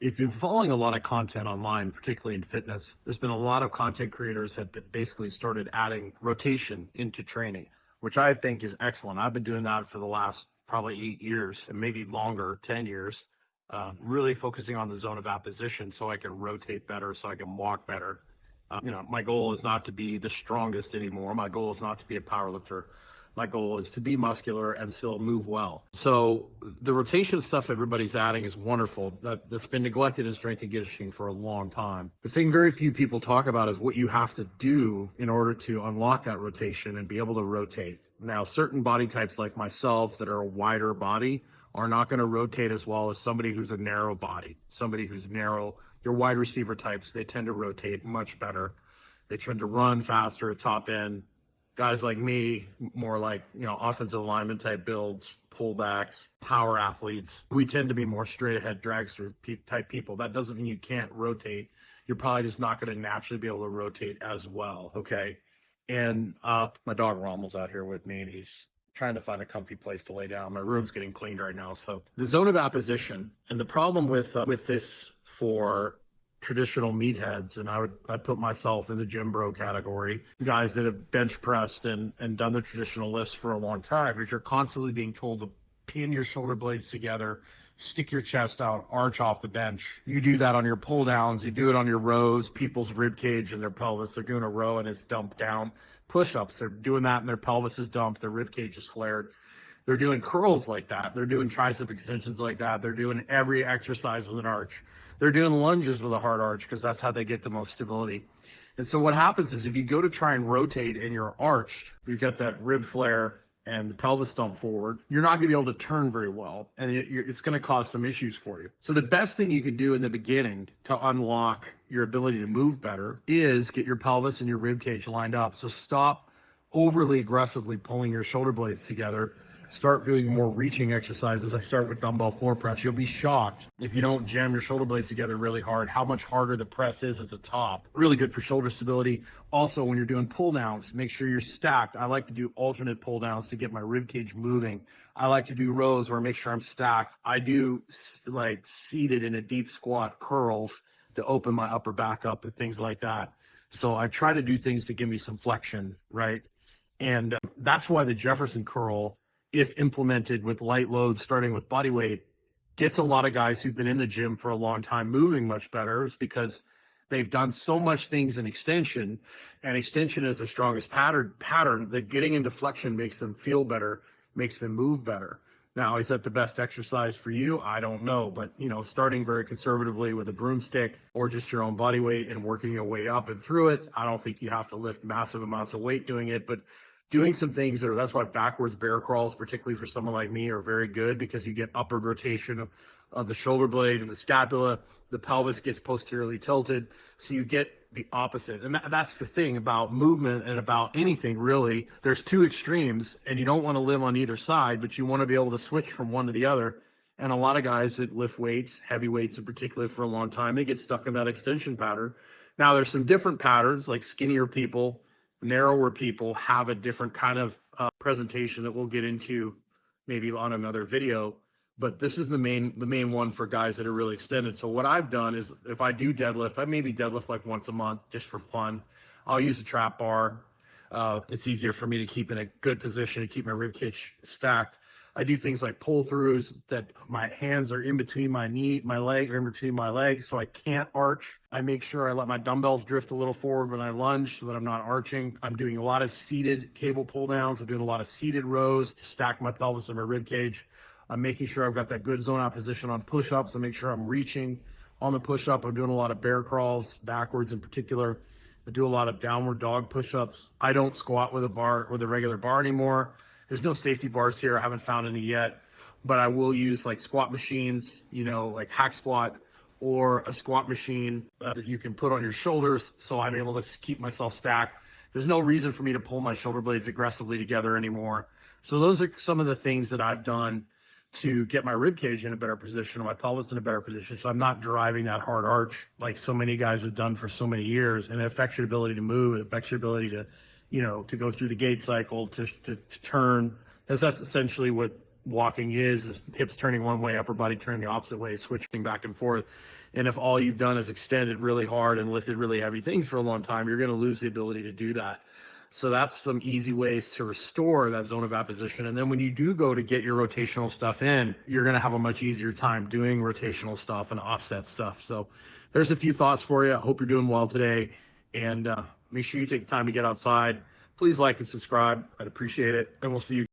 If you've been following a lot of content online, particularly in fitness, there's been a lot of content creators that basically started adding rotation into training, which I think is excellent. I've been doing that for the last probably 8 years and maybe longer, 10 years, really focusing on the zone of apposition so I can rotate better, so I can walk better. My goal is not to be the strongest anymore. My goal is not to be a powerlifter. My goal is to be muscular and still move well. So the rotation stuff everybody's adding is wonderful. That's been neglected in strength and conditioning for a long time. The thing very few people talk about is what you have to do in order to unlock that rotation and be able to rotate. Now, certain body types like myself that are a wider body are not going to rotate as well as somebody who's a narrow body, somebody who's narrow. Your wide receiver types, they tend to rotate much better. They tend to run faster at top end. Guys like me, more like, offensive lineman type builds, pullbacks, power athletes, we tend to be more straight ahead dragster type people. That doesn't mean you can't rotate. You're probably just not going to naturally be able to rotate as well. Okay. And my dog Rommel's out here with me, and he's trying to find a comfy place to lay down. My room's getting cleaned right now. So the zone of apposition, and the problem with this for traditional meatheads, and I put myself in the gym bro category, guys that have bench pressed and done the traditional lifts for a long time, is you're constantly being told to pin your shoulder blades together, stick your chest out, arch off the bench. You do that on your pull downs, you do it on your rows, people's rib cage and their pelvis, they're doing a row and it's dumped down. Push-ups, they're doing that and their pelvis is dumped, their rib cage is flared. They're doing curls like that. They're doing tricep extensions like that. They're doing every exercise with an arch. They're doing lunges with a hard arch because that's how they get the most stability. And so what happens is if you go to try and rotate and you're arched, you get that rib flare and the pelvis dump forward, you're not going to be able to turn very well, and it's going to cause some issues for you. So the best thing you can do in the beginning to unlock your ability to move better is get your pelvis and your rib cage lined up. So stop overly aggressively pulling your shoulder blades together. Start doing more reaching exercises. I start with dumbbell floor press. You'll be shocked if you don't jam your shoulder blades together really hard, how much harder the press is at the top. Really good for shoulder stability. Also, when you're doing pull downs, make sure you're stacked. I like to do alternate pull downs to get my rib cage moving. I like to do rows where I make sure I'm stacked. I do like seated in a deep squat curls to open my upper back up and things like that. So I try to do things to give me some flexion, right? And that's why the Jefferson curl, if implemented with light loads, starting with body weight, gets a lot of guys who've been in the gym for a long time moving much better, is because they've done so much things in extension, and extension is their strongest pattern that getting into flexion makes them feel better, makes them move better. Now, is that the best exercise for you? I don't know, but starting very conservatively with a broomstick or just your own body weight and working your way up and through it, I don't think you have to lift massive amounts of weight doing it, but doing some things that's why backwards bear crawls, particularly for someone like me, are very good, because you get upward rotation of the shoulder blade and the scapula. The pelvis gets posteriorly tilted, so you get the opposite. And that's the thing about movement and about anything, really. There's two extremes, and you don't want to live on either side, but you want to be able to switch from one to the other. And a lot of guys that lift weights, heavy weights in particular, for a long time, they get stuck in that extension pattern. Now, there's some different patterns, like skinnier people, narrower people have a different kind of presentation that we'll get into maybe on another video, but this is the main one for guys that are really extended. So what I've done is, if I do deadlift, I maybe deadlift like once a month just for fun. I'll use a trap bar. It's easier for me to keep in a good position, to keep my rib cage stacked. I do things like pull throughs that my hands are in between my leg, or in between my legs, so I can't arch. I make sure I let my dumbbells drift a little forward when I lunge so that I'm not arching. I'm doing a lot of seated cable pull downs. I'm doing a lot of seated rows to stack my pelvis and my rib cage. I'm making sure I've got that good zone opposition on push-ups. I make sure I'm reaching on the push-up. I'm doing a lot of bear crawls, backwards in particular. I do a lot of downward dog push-ups. I don't squat with a regular bar anymore. There's no safety bars here. I haven't found any yet, but I will use like squat machines, like hack squat, or a squat machine that you can put on your shoulders, so I'm able to keep myself stacked. There's no reason for me to pull my shoulder blades aggressively together anymore. So those are some of the things that I've done to get my rib cage in a better position, or my pelvis in a better position, so I'm not driving that hard arch like so many guys have done for so many years, and it affects your ability to move, it affects your ability to to go through the gait cycle, to turn, because that's essentially what walking is hips turning one way, upper body turning the opposite way, switching back and forth. And if all you've done is extended really hard and lifted really heavy things for a long time, you're going to lose the ability to do that. So that's some easy ways to restore that zone of apposition. And then when you do go to get your rotational stuff in, you're going to have a much easier time doing rotational stuff and offset stuff. So there's a few thoughts for you. I hope you're doing well today. And make sure you take the time to get outside. Please like and subscribe. I'd appreciate it. And we'll see you.